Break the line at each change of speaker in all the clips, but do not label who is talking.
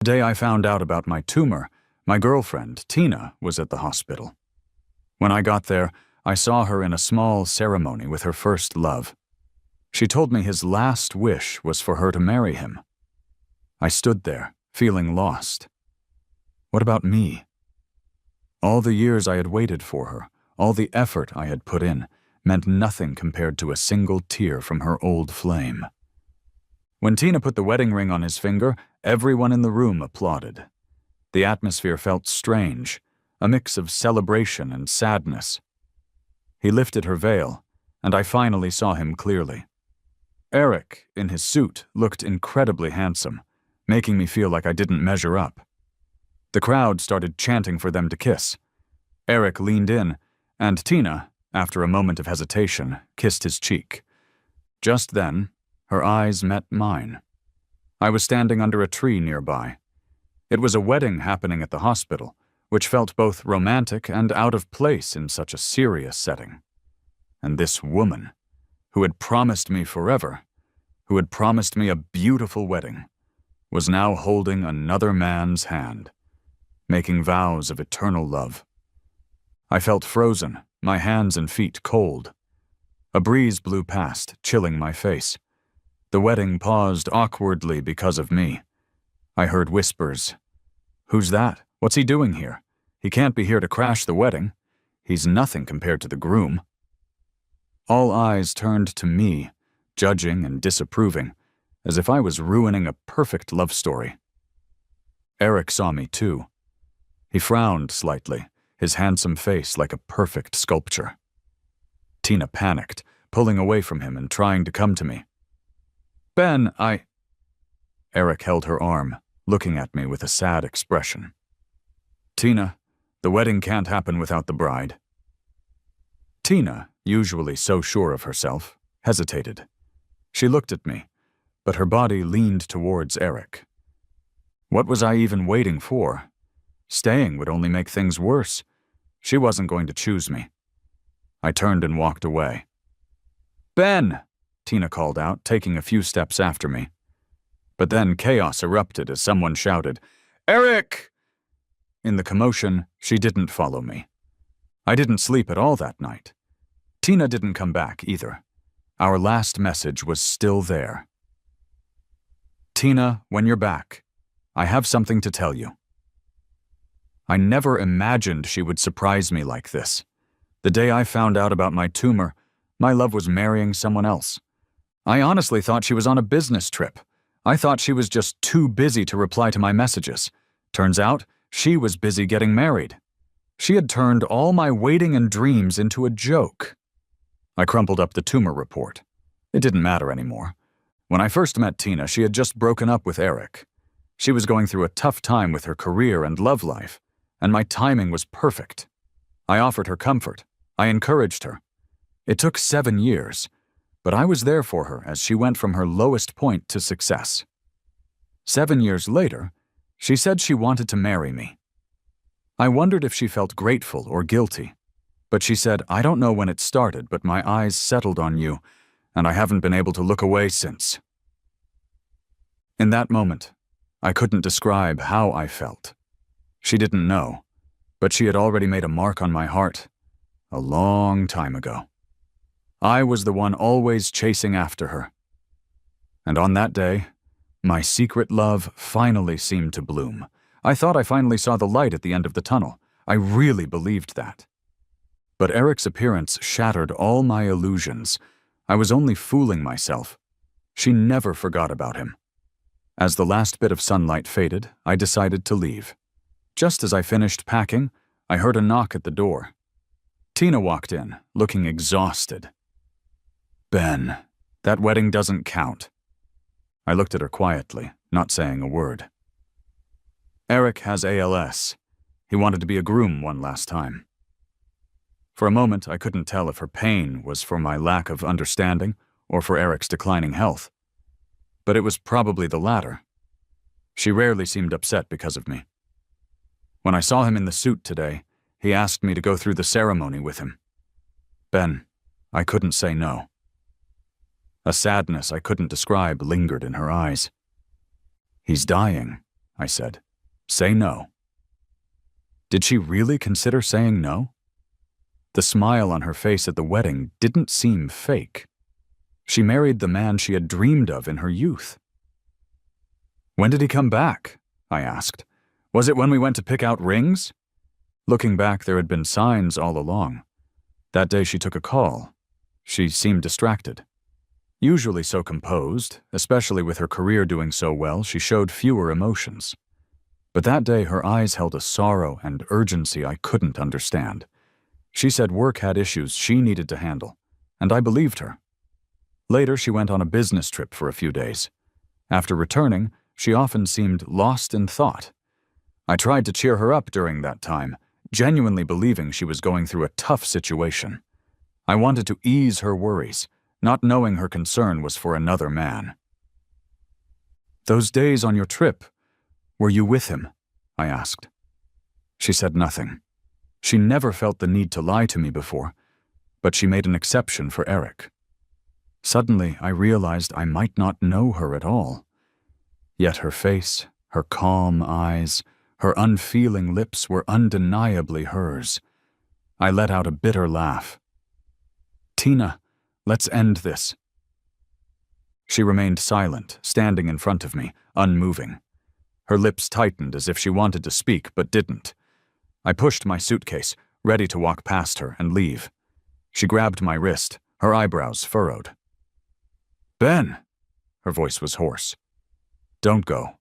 The day I found out about my tumor, my girlfriend, Tina, was at the hospital. When I got there, I saw her in a small ceremony with her first love. She told me his last wish was for her to marry him. I stood there, feeling lost. What about me? All the years I had waited for her, all the effort I had put in, meant nothing compared to a single tear from her old flame. When Tina put the wedding ring on his finger, everyone in the room applauded. The atmosphere felt strange, a mix of celebration and sadness. He lifted her veil, and I finally saw him clearly. Eric, in his suit, looked incredibly handsome, making me feel like I didn't measure up. The crowd started chanting for them to kiss. Eric leaned in, and Tina, after a moment of hesitation, kissed his cheek. Just then, her eyes met mine. I was standing under a tree nearby. It was a wedding happening at the hospital, which felt both romantic and out of place in such a serious setting. And this woman, who had promised me forever, who had promised me a beautiful wedding, was now holding another man's hand, making vows of eternal love. I felt frozen, my hands and feet cold. A breeze blew past, chilling my face. The wedding paused awkwardly because of me. I heard whispers. "Who's that? What's he doing here? He can't be here to crash the wedding. He's nothing compared to the groom." All eyes turned to me, judging and disapproving, as if I was ruining a perfect love story. Eric saw me too. He frowned slightly, his handsome face like a perfect sculpture. Tina panicked, pulling away from him and trying to come to me. "Ben, Eric held her arm, looking at me with a sad expression. "Tina, the wedding can't happen without the bride." Tina, usually so sure of herself, hesitated. She looked at me, but her body leaned towards Eric. What was I even waiting for? Staying would only make things worse. She wasn't going to choose me. I turned and walked away. "Ben!" Tina called out, taking a few steps after me. But then chaos erupted as someone shouted, "Eric!" In the commotion, she didn't follow me. I didn't sleep at all that night. Tina didn't come back either. Our last message was still there. "Tina, when you're back, I have something to tell you." I never imagined she would surprise me like this. The day I found out about my tumor, my love was marrying someone else. I honestly thought she was on a business trip. I thought she was just too busy to reply to my messages. Turns out, she was busy getting married. She had turned all my waiting and dreams into a joke. I crumpled up the tumor report. It didn't matter anymore. When I first met Tina, she had just broken up with Eric. She was going through a tough time with her career and love life, and my timing was perfect. I offered her comfort. I encouraged her. It took 7 years, but I was there for her as she went from her lowest point to success. 7 years later, she said she wanted to marry me. I wondered if she felt grateful or guilty, but she said, "I don't know when it started, but my eyes settled on you, and I haven't been able to look away since." In that moment, I couldn't describe how I felt. She didn't know, but she had already made a mark on my heart a long time ago. I was the one always chasing after her. And on that day, my secret love finally seemed to bloom. I thought I finally saw the light at the end of the tunnel. I really believed that. But Eric's appearance shattered all my illusions. I was only fooling myself. She never forgot about him. As the last bit of sunlight faded, I decided to leave. Just as I finished packing, I heard a knock at the door. Tina walked in, looking exhausted. "Ben, that wedding doesn't count." I looked at her quietly, not saying a word. "Eric has ALS. He wanted to be a groom one last time." For a moment, I couldn't tell if her pain was for my lack of understanding or for Eric's declining health. But it was probably the latter. She rarely seemed upset because of me. When I saw him in the suit today, he asked me to go through the ceremony with him. Ben, I couldn't say no. A sadness I couldn't describe lingered in her eyes. "He's dying," I said. Say no. Did she really consider saying no? The smile on her face at the wedding didn't seem fake. She married the man she had dreamed of in her youth. When did he come back? I asked. Was it when we went to pick out rings? Looking back, there had been signs all along. That day she took a call. She seemed distracted. Usually so composed, especially with her career doing so well, she showed fewer emotions. But that day her eyes held a sorrow and urgency I couldn't understand. She said work had issues she needed to handle, and I believed her. Later she went on a business trip for a few days. After returning, she often seemed lost in thought. I tried to cheer her up during that time, genuinely believing she was going through a tough situation. I wanted to ease her worries, not knowing her concern was for another man. Those days on your trip, were you with him? I asked. She said nothing. She never felt the need to lie to me before, but she made an exception for Eric. Suddenly, I realized I might not know her at all. Yet her face, her calm eyes, her unfeeling lips were undeniably hers. I let out a bitter laugh. Tina, let's end this. She remained silent, standing in front of me, unmoving. Her lips tightened as if she wanted to speak but didn't. I pushed my suitcase, ready to walk past her and leave. She grabbed my wrist, her eyebrows furrowed. Ben! Her voice was hoarse. Don't go.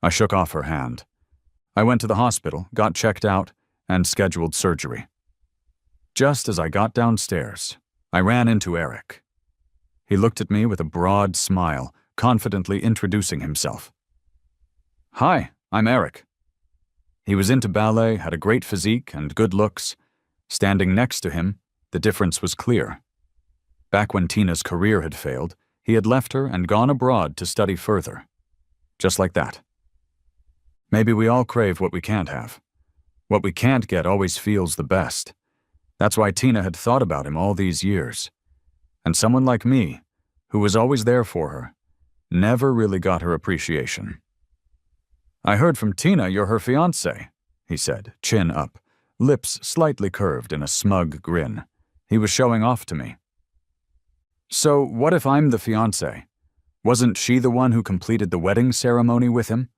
I shook off her hand. I went to the hospital, got checked out, and scheduled surgery. Just as I got downstairs, I ran into Eric. He looked at me with a broad smile, confidently introducing himself. Hi, I'm Eric. He was into ballet, had a great physique and good looks. Standing next to him, the difference was clear. Back when Tina's career had failed, he had left her and gone abroad to study further. Just like that. Maybe we all crave what we can't have. What we can't get always feels the best. That's why Tina had thought about him all these years. And someone like me, who was always there for her, never really got her appreciation. I heard from Tina you're her fiancé, he said, chin up, lips slightly curved in a smug grin. He was showing off to me. So what if I'm the fiancé? Wasn't she the one who completed the wedding ceremony with him?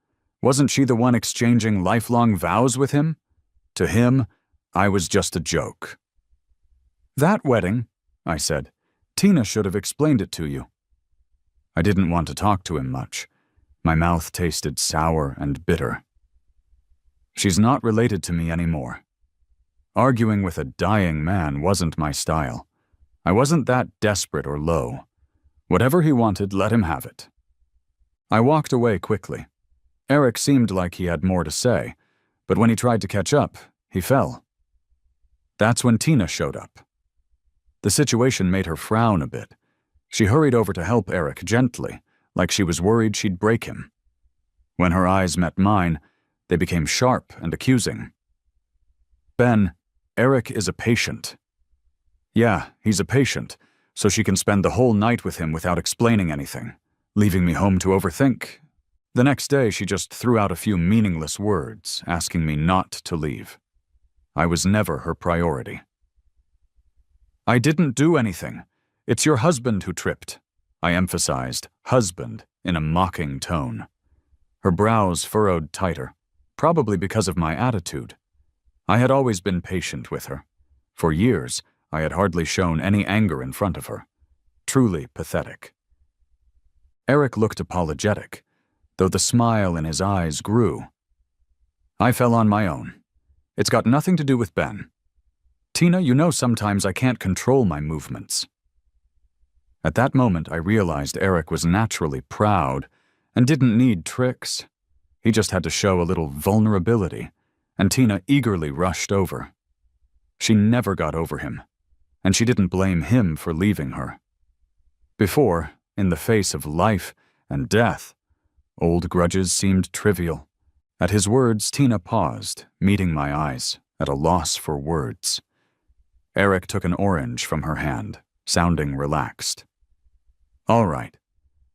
Wasn't she the one exchanging lifelong vows with him? To him, I was just a joke. That wedding, I said, Tina should have explained it to you. I didn't want to talk to him much. My mouth tasted sour and bitter. She's not related to me anymore. Arguing with a dying man wasn't my style. I wasn't that desperate or low. Whatever he wanted, let him have it. I walked away quickly. Eric seemed like he had more to say, but when he tried to catch up, he fell. That's when Tina showed up. The situation made her frown a bit. She hurried over to help Eric gently, like she was worried she'd break him. When her eyes met mine, they became sharp and accusing. Ben, Eric is a patient. Yeah, he's a patient, so she can spend the whole night with him without explaining anything, leaving me home to overthink. The next day, she just threw out a few meaningless words, asking me not to leave. I was never her priority. I didn't do anything. It's your husband who tripped. I emphasized husband in a mocking tone. Her brows furrowed tighter, probably because of my attitude. I had always been patient with her. For years, I had hardly shown any anger in front of her. Truly pathetic. Eric looked apologetic, though the smile in his eyes grew. I fell on my own. It's got nothing to do with Ben. Tina, you know sometimes I can't control my movements. At that moment, I realized Eric was naturally proud and didn't need tricks. He just had to show a little vulnerability, and Tina eagerly rushed over. She never got over him, and she didn't blame him for leaving her. Before, in the face of life and death, old grudges seemed trivial. At his words, Tina paused, meeting my eyes, at a loss for words. Eric took an orange from her hand, sounding relaxed. All right.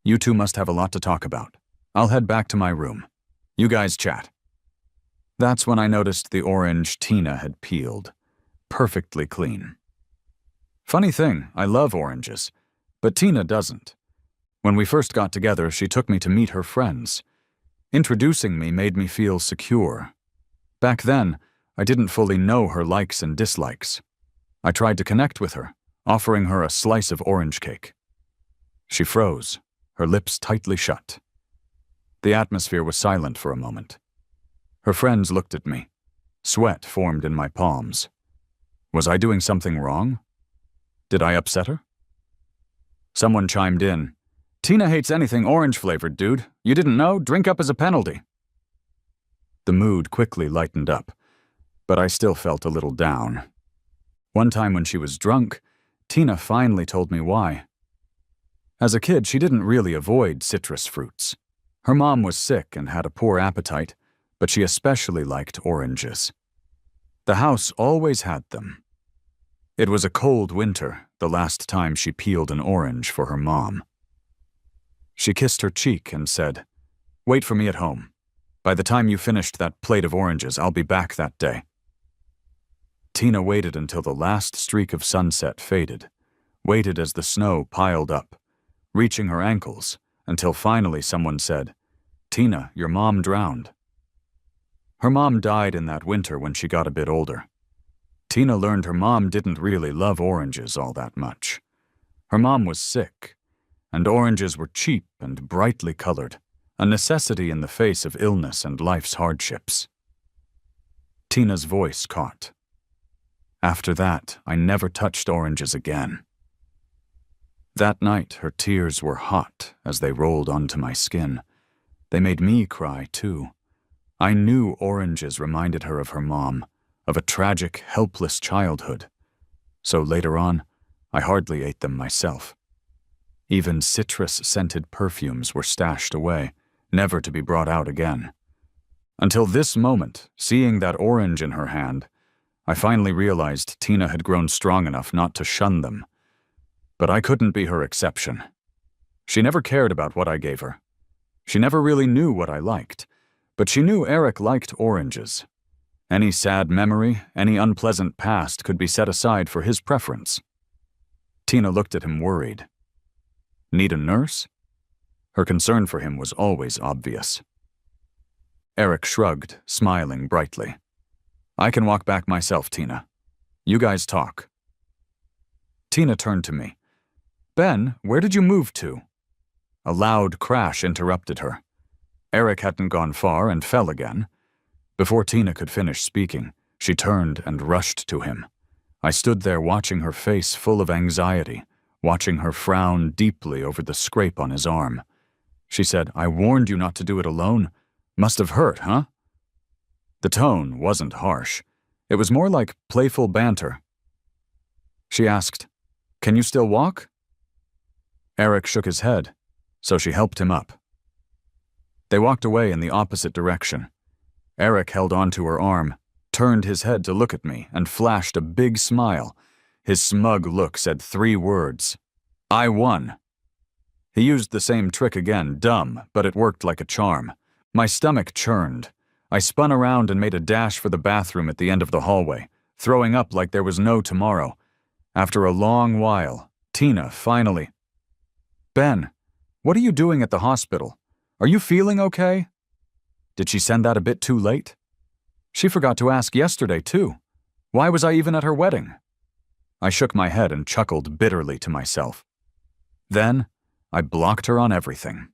You two must have a lot to talk about. I'll head back to my room. You guys chat." That's when I noticed the orange Tina had peeled. Perfectly clean. Funny thing, I love oranges, but Tina doesn't. When we first got together, she took me to meet her friends. Introducing me made me feel secure. Back then, I didn't fully know her likes and dislikes. I tried to connect with her, offering her a slice of orange cake. She froze, her lips tightly shut. The atmosphere was silent for a moment. Her friends looked at me. Sweat formed in my palms. Was I doing something wrong? Did I upset her? Someone chimed in. "Tina hates anything orange-flavored, dude. You didn't know? Drink up as a penalty." The mood quickly lightened up, but I still felt a little down. One time when she was drunk, Tina finally told me why. As a kid, she didn't really avoid citrus fruits. Her mom was sick and had a poor appetite, but she especially liked oranges. The house always had them. It was a cold winter, the last time she peeled an orange for her mom. She kissed her cheek and said, "Wait for me at home. By the time you finished that plate of oranges, I'll be back that day." Tina waited until the last streak of sunset faded, waited as the snow piled up, reaching her ankles, until finally someone said, "Tina, your mom drowned." Her mom died in that winter when she got a bit older. Tina learned her mom didn't really love oranges all that much. Her mom was sick, and oranges were cheap and brightly colored, a necessity in the face of illness and life's hardships. Tina's voice caught. After that, I never touched oranges again. That night, her tears were hot as they rolled onto my skin. They made me cry, too. I knew oranges reminded her of her mom, of a tragic, helpless childhood. So later on, I hardly ate them myself. Even citrus-scented perfumes were stashed away, never to be brought out again. Until this moment, seeing that orange in her hand, I finally realized Tina had grown strong enough not to shun them. But I couldn't be her exception. She never cared about what I gave her. She never really knew what I liked, but she knew Eric liked oranges. Any sad memory, any unpleasant past could be set aside for his preference. Tina looked at him worried. Need a nurse? Her concern for him was always obvious. Eric shrugged, smiling brightly. "I can walk back myself, Tina. You guys talk." Tina turned to me. "Ben, where did you move to?" A loud crash interrupted her. Eric hadn't gone far and fell again. Before Tina could finish speaking, she turned and rushed to him. I stood there watching her face full of anxiety, watching her frown deeply over the scrape on his arm. She said, "I warned you not to do it alone. Must have hurt, huh?" The tone wasn't harsh. It was more like playful banter. She asked, "Can you still walk?" Eric shook his head, so she helped him up. They walked away in the opposite direction. Eric held onto her arm, turned his head to look at me, and flashed a big smile. His smug look said 3 words. "I won." He used the same trick again, dumb, but it worked like a charm. My stomach churned. I spun around and made a dash for the bathroom at the end of the hallway, throwing up like there was no tomorrow. After a long while, Tina finally... "Ben, what are you doing at the hospital? Are you feeling okay?" Did she send that a bit too late? She forgot to ask yesterday, too. Why was I even at her wedding? I shook my head and chuckled bitterly to myself. Then, I blocked her on everything.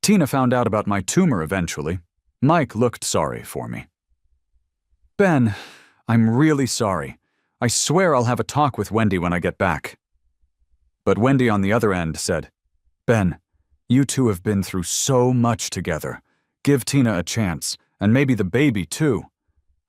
Tina found out about my tumor eventually. Mike looked sorry for me. "Ben, I'm really sorry. I swear I'll have a talk with Wendy when I get back." But Wendy on the other end said, "Ben, you two have been through so much together. Give Tina a chance, and maybe the baby too."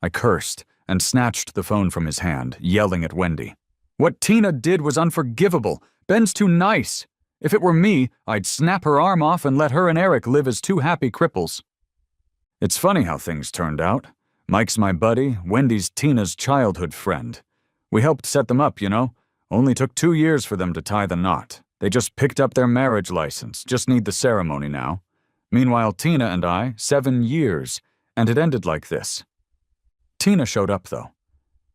I cursed and snatched the phone from his hand, yelling at Wendy. "What Tina did was unforgivable. Ben's too nice. If it were me, I'd snap her arm off and let her and Eric live as 2 happy cripples." It's funny how things turned out. Mike's my buddy, Wendy's Tina's childhood friend. We helped set them up, you know. Only took 2 years for them to tie the knot. They just picked up their marriage license, just need the ceremony now. Meanwhile, Tina and I, 7 years, and it ended like this. Tina showed up, though.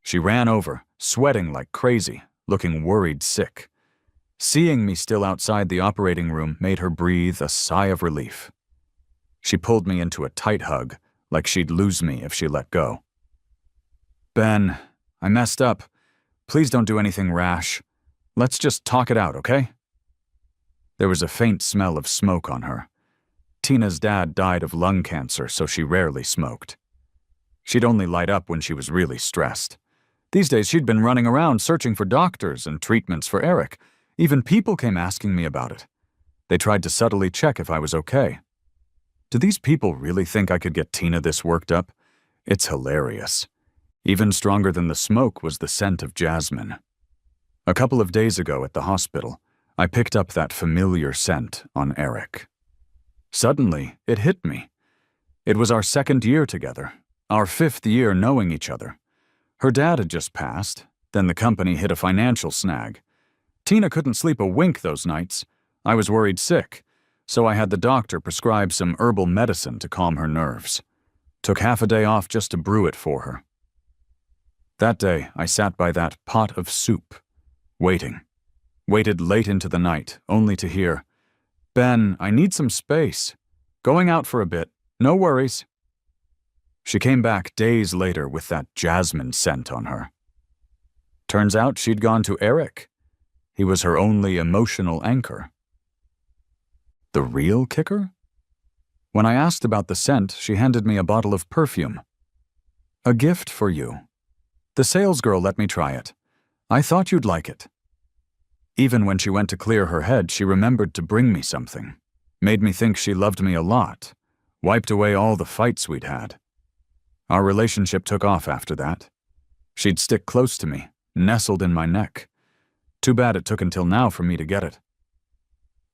She ran over, sweating like crazy, looking worried sick. Seeing me still outside the operating room made her breathe a sigh of relief. She pulled me into a tight hug, like she'd lose me if she let go. Ben, I messed up. Please don't do anything rash. Let's just talk it out, okay? There was a faint smell of smoke on her. Tina's dad died of lung cancer, so she rarely smoked. She'd only light up when she was really stressed. These days, she'd been running around searching for doctors and treatments for Eric. Even people came asking me about it. They tried to subtly check if I was okay. Do these people really think I could get Tina this worked up? It's hilarious. Even stronger than the smoke was the scent of jasmine. A couple of days ago at the hospital, I picked up that familiar scent on Eric. Suddenly, it hit me. It was our 2nd year together, our 5th year knowing each other. Her dad had just passed, then the company hit a financial snag. Tina couldn't sleep a wink those nights. I was worried sick, so I had the doctor prescribe some herbal medicine to calm her nerves. Took half a day off just to brew it for her. That day, I sat by that pot of soup, waiting. Waited late into the night, only to hear, "Ben, I need some space. Going out for a bit. No worries." She came back days later with that jasmine scent on her. Turns out she'd gone to Eric. He was her only emotional anchor. The real kicker? When I asked about the scent, she handed me a bottle of perfume. "A gift for you. The salesgirl let me try it. I thought you'd like it." Even when she went to clear her head, she remembered to bring me something. Made me think she loved me a lot. Wiped away all the fights we'd had. Our relationship took off after that. She'd stick close to me, nestled in my neck. Too bad it took until now for me to get it.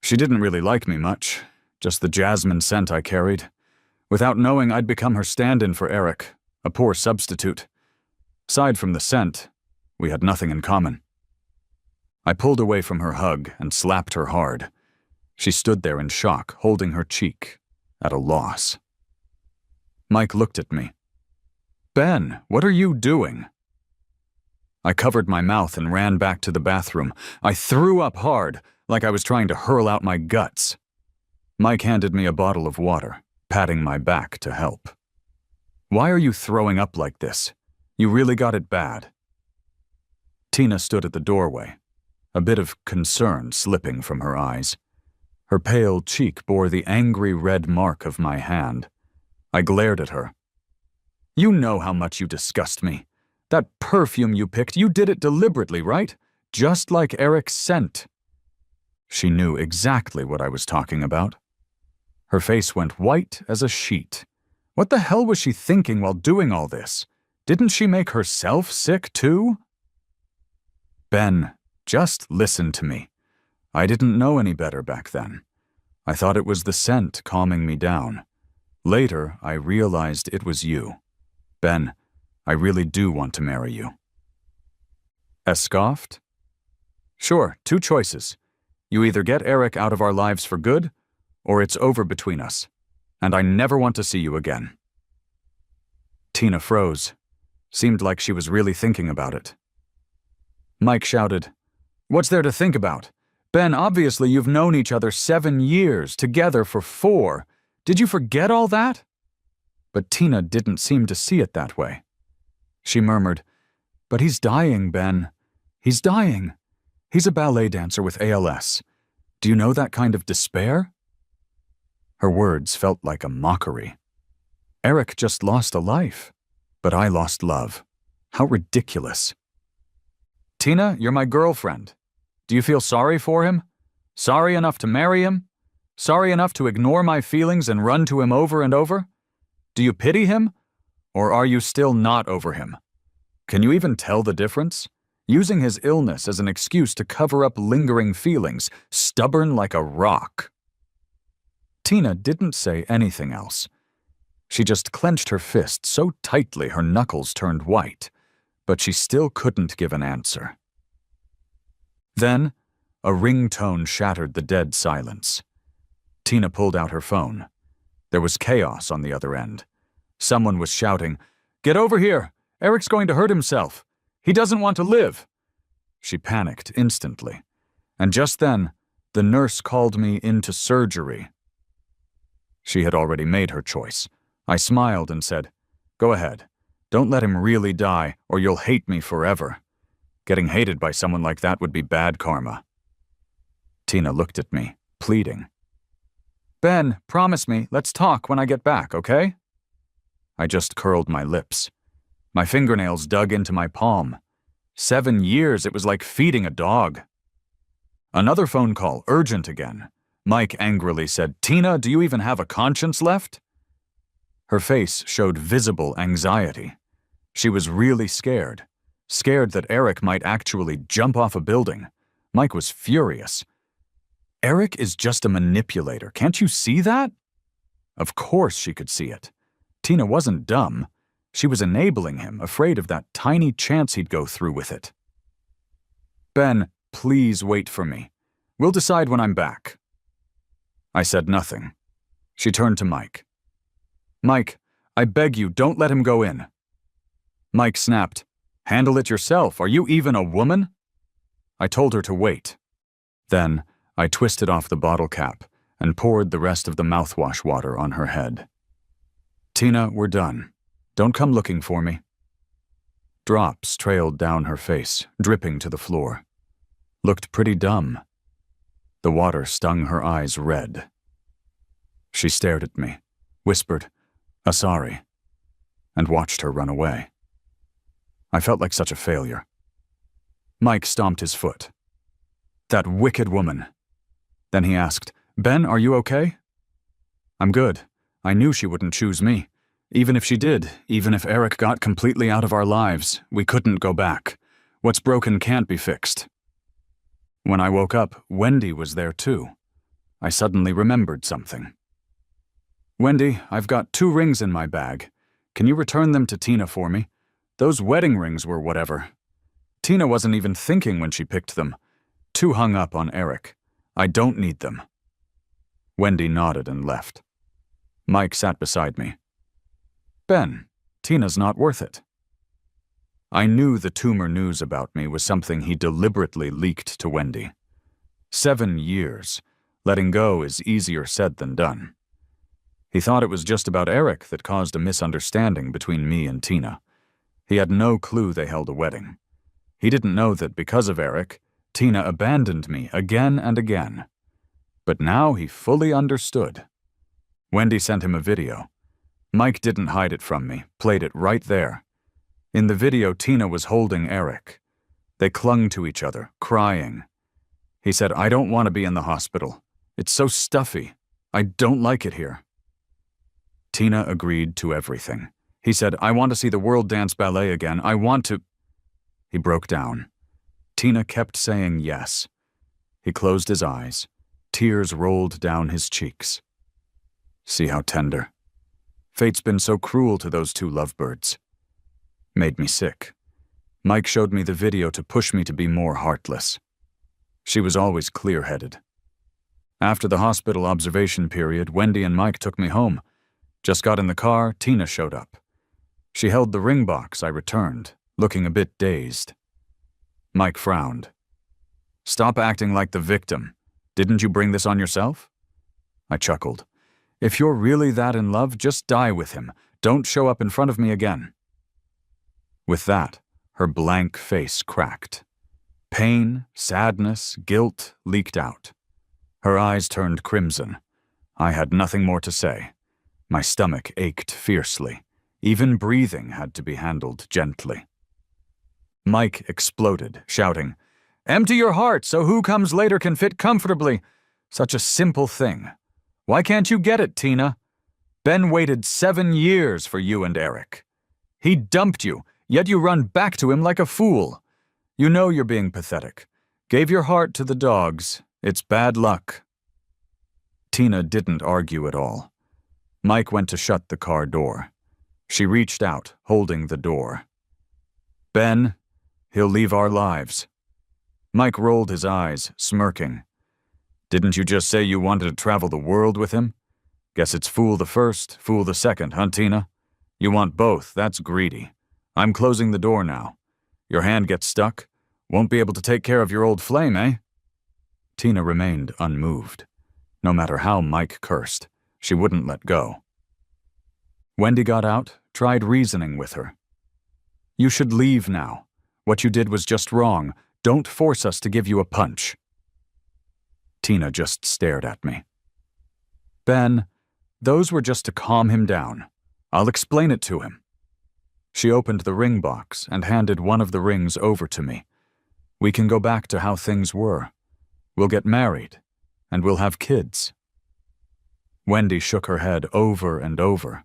She didn't really like me much, just the jasmine scent I carried. Without knowing, I'd become her stand-in for Eric, a poor substitute. Aside from the scent, we had nothing in common. I pulled away from her hug and slapped her hard. She stood there in shock, holding her cheek, at a loss. Mike looked at me. "Ben, what are you doing?" I covered my mouth and ran back to the bathroom. I threw up hard, like I was trying to hurl out my guts. Mike handed me a bottle of water, patting my back to help. "Why are you throwing up like this? You really got it bad." Tina stood at the doorway, a bit of concern slipping from her eyes. Her pale cheek bore the angry red mark of my hand. I glared at her. "You know how much you disgust me. That perfume you picked, you did it deliberately, right? Just like Eric's scent." She knew exactly what I was talking about. Her face went white as a sheet. What the hell was she thinking while doing all this? Didn't she make herself sick too? "Ben, just listen to me. I didn't know any better back then. I thought it was the scent calming me down. Later, I realized it was you. Ben, I really do want to marry you." I scoffed. "Sure, 2 choices. You either get Eric out of our lives for good, or it's over between us, and I never want to see you again." Tina froze. Seemed like she was really thinking about it. Mike shouted, "What's there to think about? Ben, obviously you've known each other 7 years, together for 4. Did you forget all that?" But Tina didn't seem to see it that way. She murmured, "But he's dying, Ben. He's dying. He's a ballet dancer with ALS. Do you know that kind of despair?" Her words felt like a mockery. Eric just lost a life, but I lost love. How ridiculous. "Tina, you're my girlfriend. Do you feel sorry for him? Sorry enough to marry him? Sorry enough to ignore my feelings and run to him over and over? Do you pity him? Or are you still not over him? Can you even tell the difference? Using his illness as an excuse to cover up lingering feelings, stubborn like a rock." Tina didn't say anything else. She just clenched her fist so tightly her knuckles turned white, but she still couldn't give an answer. Then, a ringtone shattered the dead silence. Tina pulled out her phone. There was chaos on the other end. Someone was shouting, "Get over here! Eric's going to hurt himself! He doesn't want to live!" She panicked instantly. And just then, the nurse called me into surgery. She had already made her choice. I smiled and said, "Go ahead. Don't let him really die, or you'll hate me forever. Getting hated by someone like that would be bad karma." Tina looked at me, pleading. "Ben, promise me, let's talk when I get back, okay?" I just curled my lips. My fingernails dug into my palm. 7 years, it was like feeding a dog. Another phone call, urgent again. Mike angrily said, "Tina, do you even have a conscience left?" Her face showed visible anxiety. She was really scared. Scared that Eric might actually jump off a building. Mike was furious. Eric is just a manipulator. Can't you see that? Of course she could see it. Tina wasn't dumb. She was enabling him, afraid of that tiny chance he'd go through with it. "Ben, please wait for me. We'll decide when I'm back." I said nothing. She turned to Mike. "Mike, I beg you, don't let him go in." Mike snapped, "Handle it yourself. Are you even a woman?" I told her to wait. Then, I twisted off the bottle cap and poured the rest of the mouthwash water on her head. "Tina, we're done. Don't come looking for me." Drops trailed down her face, dripping to the floor. Looked pretty dumb. The water stung her eyes red. She stared at me, whispered, "Sorry," and watched her run away. I felt like such a failure. Mike stomped his foot. "That wicked woman." Then he asked, "Ben, are you okay?" "I'm good. I knew she wouldn't choose me. Even if she did, even if Eric got completely out of our lives, we couldn't go back. What's broken can't be fixed." When I woke up, Wendy was there too. I suddenly remembered something. "Wendy, I've got 2 rings in my bag. Can you return them to Tina for me? Those wedding rings were whatever. Tina wasn't even thinking when she picked them. Too hung up on Eric. I don't need them." Wendy nodded and left. Mike sat beside me. "Ben, Tina's not worth it." I knew the tumor news about me was something he deliberately leaked to Wendy. 7 years. Letting go is easier said than done. He thought it was just about Eric that caused a misunderstanding between me and Tina. He had no clue they held a wedding. He didn't know that because of Eric, Tina abandoned me again and again. But now he fully understood. Wendy sent him a video. Mike didn't hide it from me, played it right there. In the video, Tina was holding Eric. They clung to each other, crying. He said, "I don't want to be in the hospital. It's so stuffy. I don't like it here." Tina agreed to everything. He said, "I want to see the World Dance Ballet again. I want to—" He broke down. Tina kept saying yes. He closed his eyes. Tears rolled down his cheeks. See how tender. Fate's been so cruel to those 2 lovebirds. Made me sick. Mike showed me the video to push me to be more heartless. She was always clear-headed. After the hospital observation period, Wendy and Mike took me home. Just got in the car, Tina showed up. She held the ring box I returned, looking a bit dazed. Mike frowned. "Stop acting like the victim. Didn't you bring this on yourself?" I chuckled. "If you're really that in love, just die with him. Don't show up in front of me again." With that, her blank face cracked. Pain, sadness, guilt leaked out. Her eyes turned crimson. I had nothing more to say. My stomach ached fiercely. Even breathing had to be handled gently. Mike exploded, shouting, "Empty your heart so who comes later can fit comfortably. Such a simple thing. Why can't you get it, Tina? Ben waited 7 years for you and Eric. He dumped you, yet you run back to him like a fool. You know you're being pathetic. Gave your heart to the dogs. It's bad luck." Tina didn't argue at all. Mike went to shut the car door. She reached out, holding the door. "Ben, he'll leave our lives." Mike rolled his eyes, smirking. "Didn't you just say you wanted to travel the world with him? Guess it's fool the first, fool the second, huh, Tina? You want both, that's greedy. I'm closing the door now. Your hand gets stuck? Won't be able to take care of your old flame, eh? Tina remained unmoved. No matter how Mike cursed, she wouldn't let go. Wendy got out, tried reasoning with her. You should leave now. What you did was just wrong. Don't force us to give you a punch. Tina just stared at me. Ben, those were just to calm him down. I'll explain it to him. She opened the ring box and handed one of the rings over to me. We can go back to how things were. We'll get married, and we'll have kids. Wendy shook her head over and over.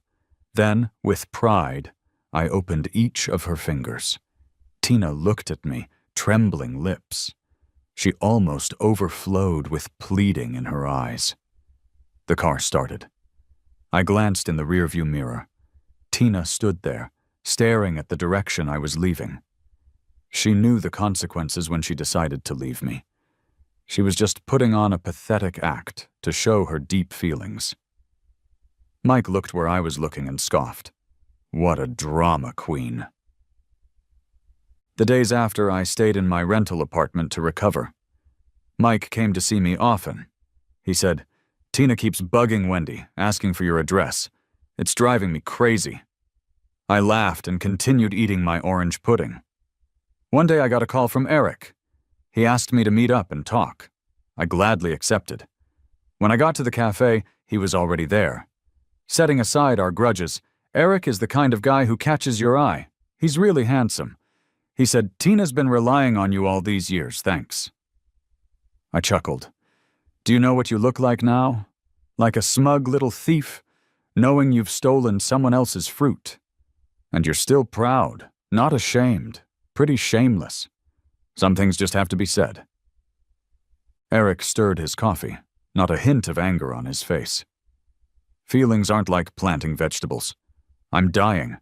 Then, with pride, I opened each of her fingers. Tina looked at me, trembling lips. She almost overflowed with pleading in her eyes. The car started. I glanced in the rearview mirror. Tina stood there, staring at the direction I was leaving. She knew the consequences when she decided to leave me. She was just putting on a pathetic act to show her deep feelings. Mike looked where I was looking and scoffed. What a drama queen. The days after, I stayed in my rental apartment to recover. Mike came to see me often. He said, Tina keeps bugging Wendy, asking for your address. It's driving me crazy. I laughed and continued eating my orange pudding. One day I got a call from Eric. He asked me to meet up and talk. I gladly accepted. When I got to the cafe, he was already there. Setting aside our grudges, Eric is the kind of guy who catches your eye. He's really handsome. He said, Tina's been relying on you all these years, thanks. I chuckled. Do you know what you look like now? Like a smug little thief, knowing you've stolen someone else's fruit. And you're still proud, not ashamed, pretty shameless. Some things just have to be said. Eric stirred his coffee, not a hint of anger on his face. Feelings aren't like planting vegetables. I'm dying,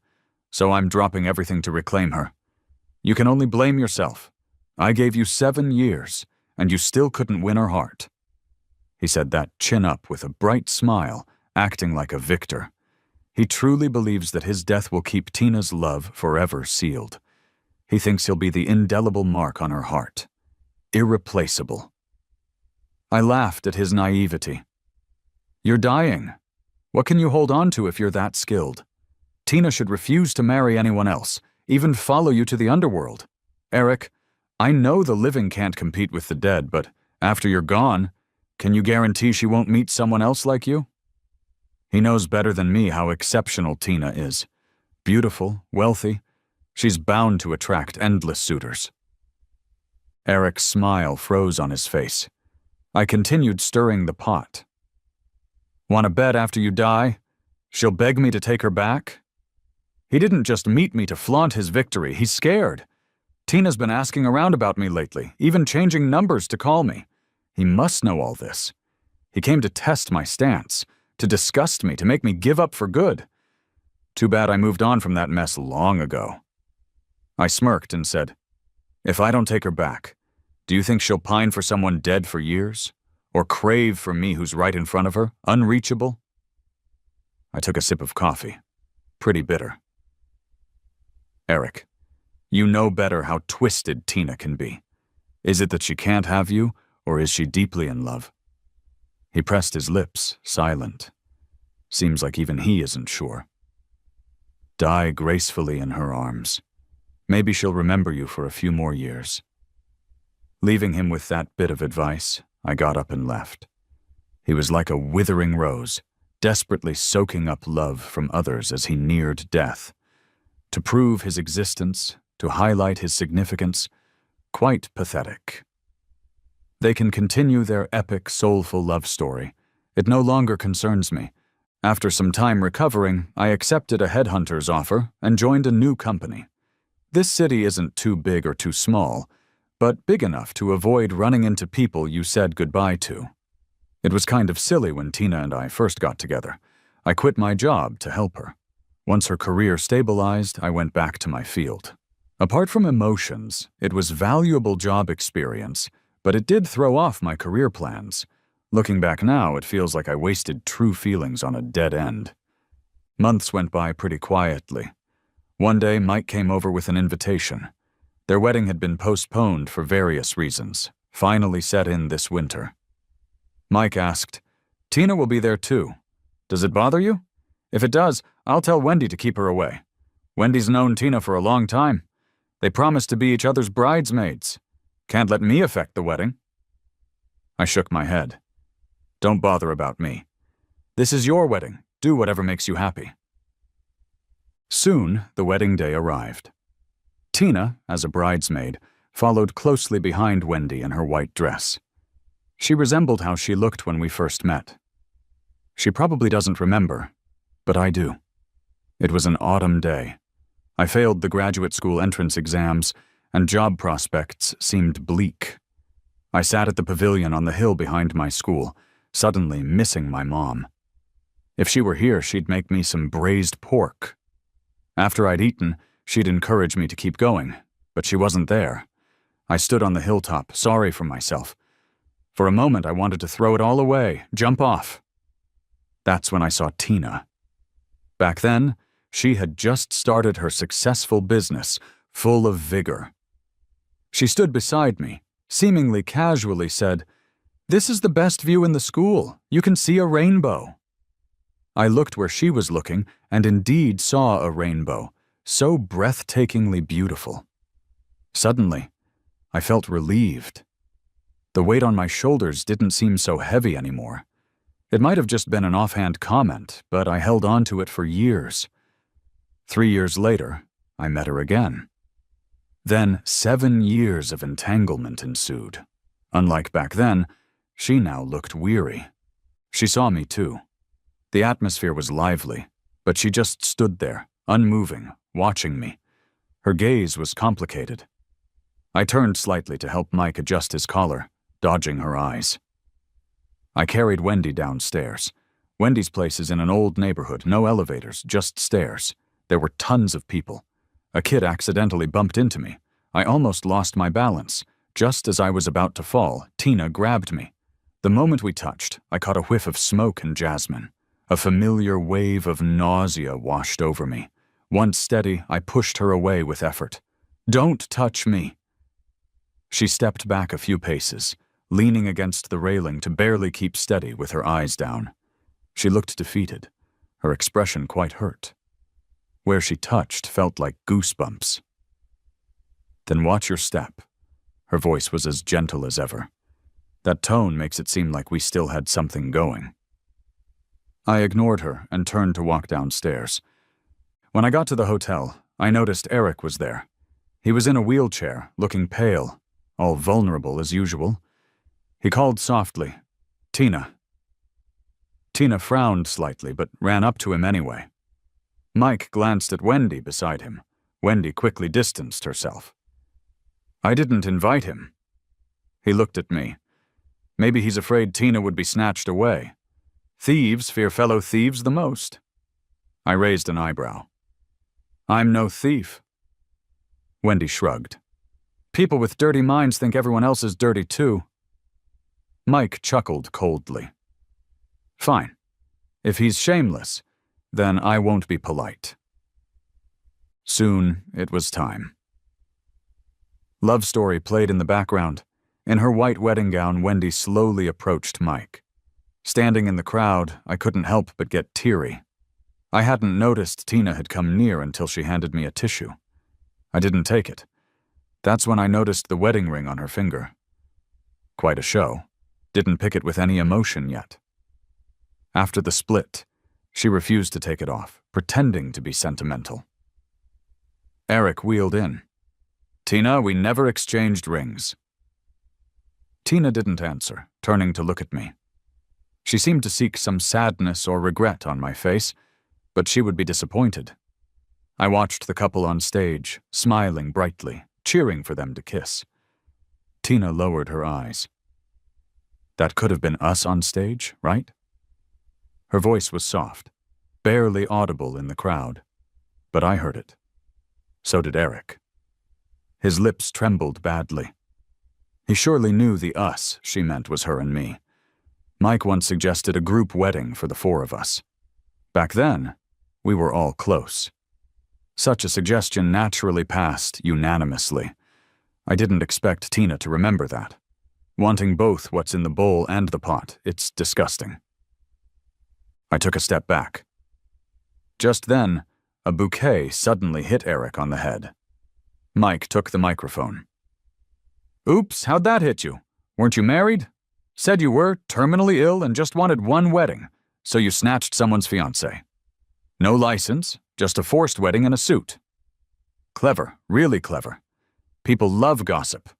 so I'm dropping everything to reclaim her. You can only blame yourself. I gave you 7 years, and you still couldn't win her heart. He said that chin up with a bright smile, acting like a victor. He truly believes that his death will keep Tina's love forever sealed. He thinks he'll be the indelible mark on her heart. Irreplaceable. I laughed at his naivety. You're dying. What can you hold on to if you're that skilled? Tina should refuse to marry anyone else, even follow you to the underworld. Eric, I know the living can't compete with the dead, but after you're gone, can you guarantee she won't meet someone else like you? He knows better than me how exceptional Tina is. Beautiful, wealthy. She's bound to attract endless suitors. Eric's smile froze on his face. I continued stirring the pot. Want to bet after you die, she'll beg me to take her back? He didn't just meet me to flaunt his victory, he's scared. Tina's been asking around about me lately, even changing numbers to call me. He must know all this. He came to test my stance, to disgust me, to make me give up for good. Too bad I moved on from that mess long ago. I smirked and said, if I don't take her back, do you think she'll pine for someone dead for years? Or crave for me who's right in front of her, unreachable? I took a sip of coffee. Pretty bitter. Eric, you know better how twisted Tina can be. Is it that she can't have you, or is she deeply in love? He pressed his lips, silent. Seems like even he isn't sure. Die gracefully in her arms. Maybe she'll remember you for a few more years. Leaving him with that bit of advice, I got up and left. He was like a withering rose, desperately soaking up love from others as he neared death. To prove his existence, to highlight his significance, quite pathetic. They can continue their epic, soulful love story. It no longer concerns me. After some time recovering, I accepted a headhunter's offer and joined a new company. This city isn't too big or too small, but big enough to avoid running into people you said goodbye to. It was kind of silly when Tina and I first got together. I quit my job to help her. Once her career stabilized, I went back to my field. Apart from emotions, it was valuable job experience, but it did throw off my career plans. Looking back now, it feels like I wasted true feelings on a dead end. Months went by pretty quietly. One day, Mike came over with an invitation. Their wedding had been postponed for various reasons, finally set in this winter. Mike asked, "Tina will be there too. Does it bother you? If it does, I'll tell Wendy to keep her away. Wendy's known Tina for a long time. They promised to be each other's bridesmaids. Can't let me affect the wedding." I shook my head. "Don't bother about me. This is your wedding. Do whatever makes you happy." Soon, the wedding day arrived. Tina, as a bridesmaid, followed closely behind Wendy in her white dress. She resembled how she looked when we first met. She probably doesn't remember, but I do. It was an autumn day. I failed the graduate school entrance exams, and job prospects seemed bleak. I sat at the pavilion on the hill behind my school, suddenly missing my mom. If she were here, she'd make me some braised pork. After I'd eaten, she'd encourage me to keep going, but she wasn't there. I stood on the hilltop, sorry for myself. For a moment, I wanted to throw it all away, jump off. That's when I saw Tina. Back then, she had just started her successful business, full of vigor. She stood beside me, seemingly casually said, "This is the best view in the school. You can see a rainbow." I looked where she was looking and indeed saw a rainbow, so breathtakingly beautiful. Suddenly, I felt relieved. The weight on my shoulders didn't seem so heavy anymore. It might have just been an offhand comment, but I held on to it for years. 3 years later, I met her again. Then 7 years of entanglement ensued. Unlike back then, she now looked weary. She saw me too. The atmosphere was lively, but she just stood there, unmoving, watching me. Her gaze was complicated. I turned slightly to help Mike adjust his collar, dodging her eyes. I carried Wendy downstairs. Wendy's place is in an old neighborhood, no elevators, just stairs. There were tons of people. A kid accidentally bumped into me. I almost lost my balance. Just as I was about to fall, Tina grabbed me. The moment we touched, I caught a whiff of smoke and jasmine. A familiar wave of nausea washed over me. Once steady, I pushed her away with effort. "Don't touch me." She stepped back a few paces, leaning against the railing to barely keep steady with her eyes down. She looked defeated, her expression quite hurt. Where she touched felt like goosebumps. "Then watch your step." Her voice was as gentle as ever. That tone makes it seem like we still had something going. I ignored her and turned to walk downstairs. When I got to the hotel, I noticed Eric was there. He was in a wheelchair, looking pale, all vulnerable as usual. He called softly, "Tina." Tina frowned slightly, but ran up to him anyway. Mike glanced at Wendy beside him. Wendy quickly distanced herself. "I didn't invite him." He looked at me. Maybe he's afraid Tina would be snatched away. Thieves fear fellow thieves the most. I raised an eyebrow. "I'm no thief." Wendy shrugged. "People with dirty minds think everyone else is dirty too." Mike chuckled coldly. "Fine. If he's shameless, then I won't be polite." Soon, it was time. Love Story played in the background. In her white wedding gown, Wendy slowly approached Mike. Standing in the crowd, I couldn't help but get teary. I hadn't noticed Tina had come near until she handed me a tissue. I didn't take it. That's when I noticed the wedding ring on her finger. Quite a show. Didn't pick it with any emotion yet. After the split, she refused to take it off, pretending to be sentimental. Eric wheeled in. "Tina, we never exchanged rings." Tina didn't answer, turning to look at me. She seemed to seek some sadness or regret on my face, but she would be disappointed. I watched the couple on stage, smiling brightly, cheering for them to kiss. Tina lowered her eyes. "That could have been us on stage, right?" Her voice was soft, barely audible in the crowd, but I heard it. So did Eric. His lips trembled badly. He surely knew the us she meant was her and me. Mike once suggested a group wedding for the four of us. Back then, we were all close. Such a suggestion naturally passed unanimously. I didn't expect Tina to remember that. Wanting both what's in the bowl and the pot, it's disgusting. I took a step back. Just then, a bouquet suddenly hit Eric on the head. Mike took the microphone. "Oops, how'd that hit you? Weren't you married? Said you were terminally ill and just wanted one wedding, so you snatched someone's fiancé. No license, just a forced wedding in a suit. Clever, really clever. People love gossip."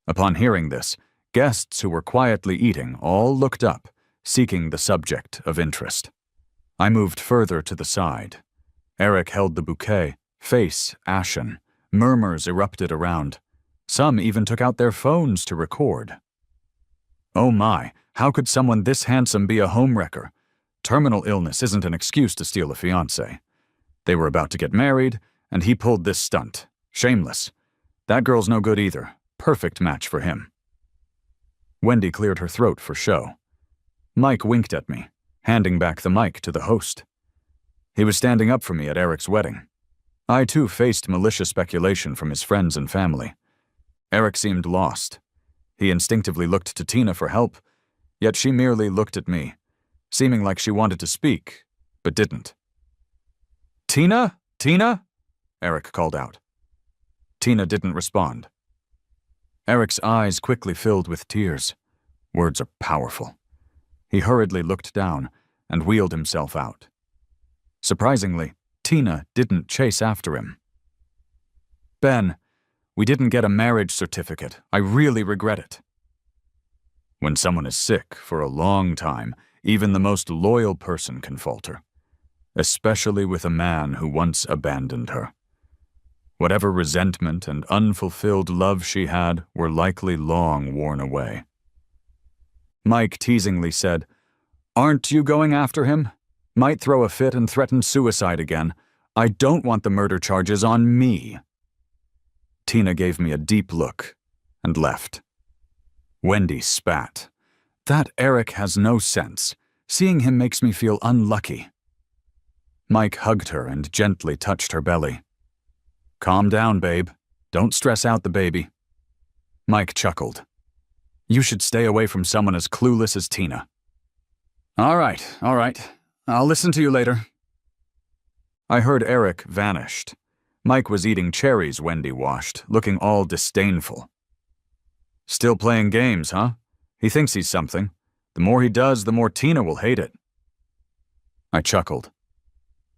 Upon hearing this, guests who were quietly eating all looked up, seeking the subject of interest. I moved further to the side. Eric held the bouquet, face ashen. Murmurs erupted around. Some even took out their phones to record. Oh my, how could someone this handsome be a homewrecker? Terminal illness isn't an excuse to steal a fiancé. They were about to get married, and he pulled this stunt. Shameless. That girl's no good either. Perfect match for him. Wendy cleared her throat for show. Mike winked at me, handing back the mic to the host. He was standing up for me at Eric's wedding. I too faced malicious speculation from his friends and family. Eric seemed lost. He instinctively looked to Tina for help, yet she merely looked at me, seeming like she wanted to speak, but didn't. "Tina? Tina?" Eric called out. Tina didn't respond. Eric's eyes quickly filled with tears. Words are powerful. He hurriedly looked down and wheeled himself out. Surprisingly, Tina didn't chase after him. "Ben, we didn't get a marriage certificate. I really regret it." When someone is sick for a long time, even the most loyal person can falter, especially with a man who once abandoned her. Whatever resentment and unfulfilled love she had were likely long worn away. Mike teasingly said, "Aren't you going after him? Might throw a fit and threaten suicide again. I don't want the murder charges on me." Tina gave me a deep look and left. Wendy spat. "That Eric has no sense. Seeing him makes me feel unlucky." Mike hugged her and gently touched her belly. "Calm down, babe. Don't stress out the baby." Mike chuckled. "You should stay away from someone as clueless as Tina." All right. I'll listen to you later." I heard Eric vanished. Mike was eating cherries Wendy washed, looking all disdainful. "Still playing games, huh? He thinks he's something. The more he does, the more Tina will hate it." I chuckled.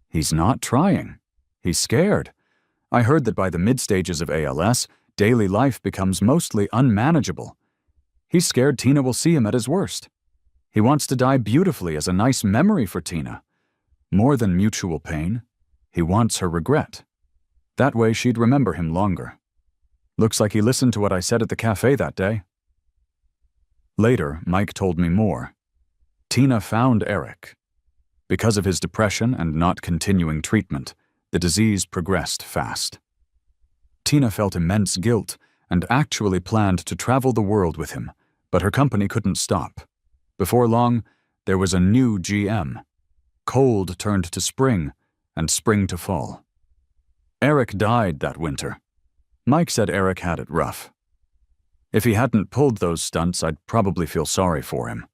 "He's not trying. He's scared. I heard that by the mid-stages of ALS, daily life becomes mostly unmanageable. He's scared Tina will see him at his worst. He wants to die beautifully as a nice memory for Tina. More than mutual pain, he wants her regret. That way she'd remember him longer. Looks like he listened to what I said at the cafe that day." Later, Mike told me more. Tina found Eric. Because of his depression and not continuing treatment, the disease progressed fast. Tina felt immense guilt and actually planned to travel the world with him, but her company couldn't stop. Before long, there was a new GM. Cold turned to spring, and spring to fall. Eric died that winter. Mike said Eric had it rough. If he hadn't pulled those stunts, I'd probably feel sorry for him.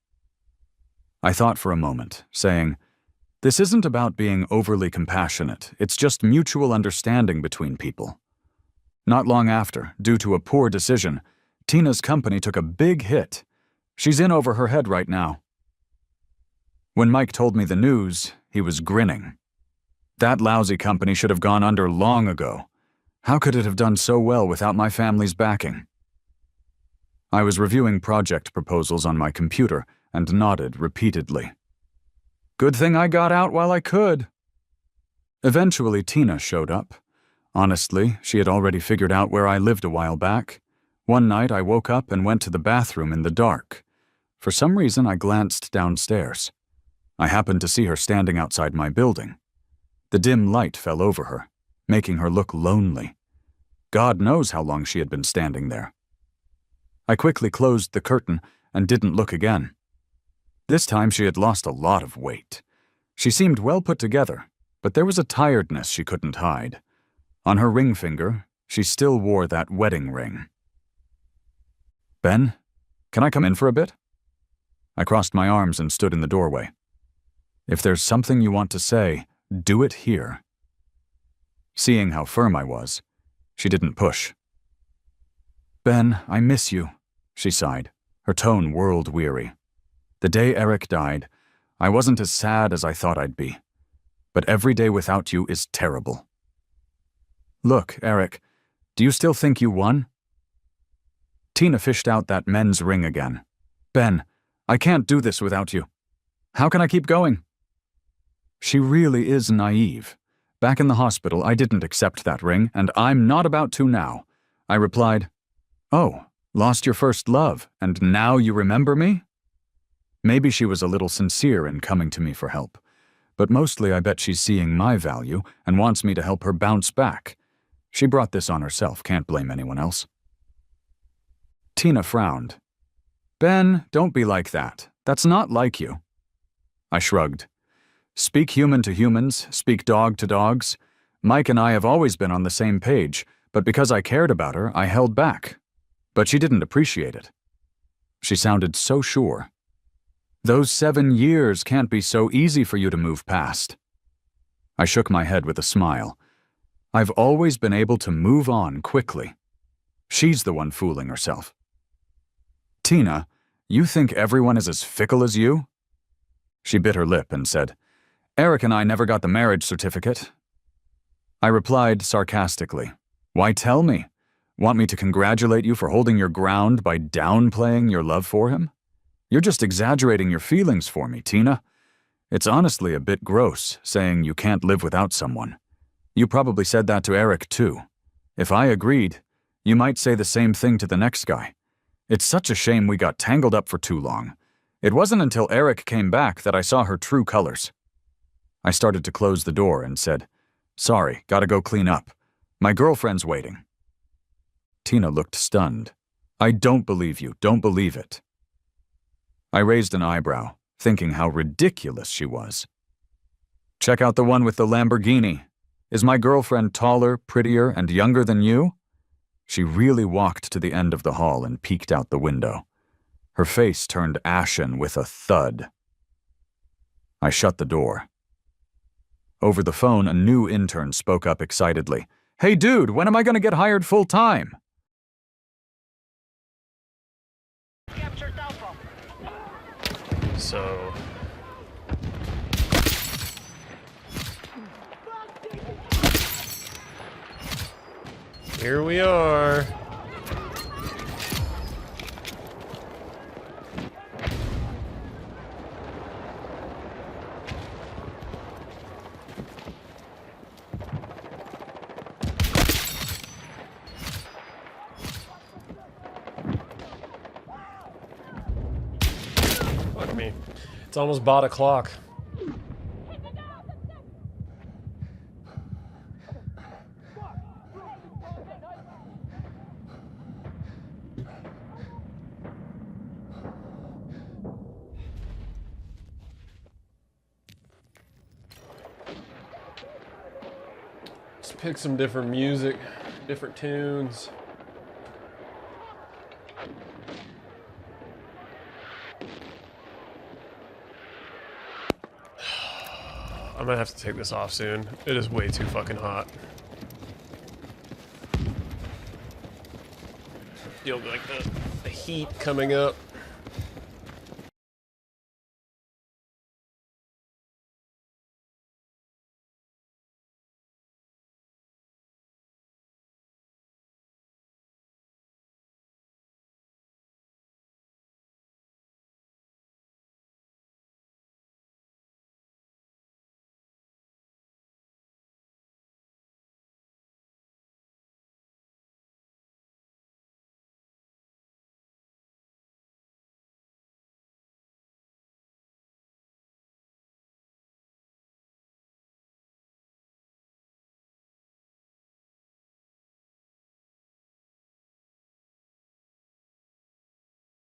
I thought for a moment, saying, "This isn't about being overly compassionate, it's just mutual understanding between people." Not long after, due to a poor decision, Tina's company took a big hit. She's in over her head right now. When Mike told me the news, he was grinning. That lousy company should have gone under long ago. How could it have done so well without my family's backing? I was reviewing project proposals on my computer and nodded repeatedly. Good thing I got out while I could. Eventually, Tina showed up. Honestly, she had already figured out where I lived a while back. One night, I woke up and went to the bathroom in the dark. For some reason, I glanced downstairs. I happened to see her standing outside my building. The dim light fell over her, making her look lonely. God knows how long she had been standing there. I quickly closed the curtain and didn't look again. This time she had lost a lot of weight. She seemed well put together, but there was a tiredness she couldn't hide. On her ring finger, she still wore that wedding ring. Ben, can I come in for a bit? I crossed my arms and stood in the doorway. If there's something you want to say, do it here. Seeing how firm I was, she didn't push. Ben, I miss you, she sighed, her tone world-weary. The day Eric died, I wasn't as sad as I thought I'd be. But every day without you is terrible. Look, Eric, do you still think you won? Tina fished out that men's ring again. Ben, I can't do this without you. How can I keep going? She really is naive. Back in the hospital, I didn't accept that ring, and I'm not about to now. I replied, "Oh, lost your first love, and now you remember me?" Maybe she was a little sincere in coming to me for help, but mostly I bet she's seeing my value and wants me to help her bounce back. She brought this on herself, can't blame anyone else. Tina frowned. Ben, don't be like that. That's not like you. I shrugged. Speak human to humans, speak dog to dogs. Mike and I have always been on the same page, but because I cared about her, I held back. But she didn't appreciate it. She sounded so sure. Those 7 years can't be so easy for you to move past. I shook my head with a smile. I've always been able to move on quickly. She's the one fooling herself. Tina, you think everyone is as fickle as you? She bit her lip and said, Eric and I never got the marriage certificate. I replied sarcastically, Why tell me? Want me to congratulate you for holding your ground by downplaying your love for him? You're just exaggerating your feelings for me, Tina. It's honestly a bit gross saying you can't live without someone. You probably said that to Eric too. If I agreed, you might say the same thing to the next guy. It's such a shame we got tangled up for too long. It wasn't until Eric came back that I saw her true colors. I started to close the door and said, Sorry, gotta go clean up. My girlfriend's waiting. Tina looked stunned. I don't believe you, don't believe it. I raised an eyebrow, thinking how ridiculous she was. Check out the one with the Lamborghini. Is my girlfriend taller, prettier, and younger than you? She really walked to the end of the hall and peeked out the window. Her face turned ashen with a thud. I shut the door. Over the phone, a new intern spoke up excitedly. Hey dude, when am I gonna get hired full-time?
So... here we are. Fuck me. It's almost about o'clock. Let's pick some different music, different tunes. I'm gonna have to take this off soon. It is way too fucking hot. Feel like the heat coming up.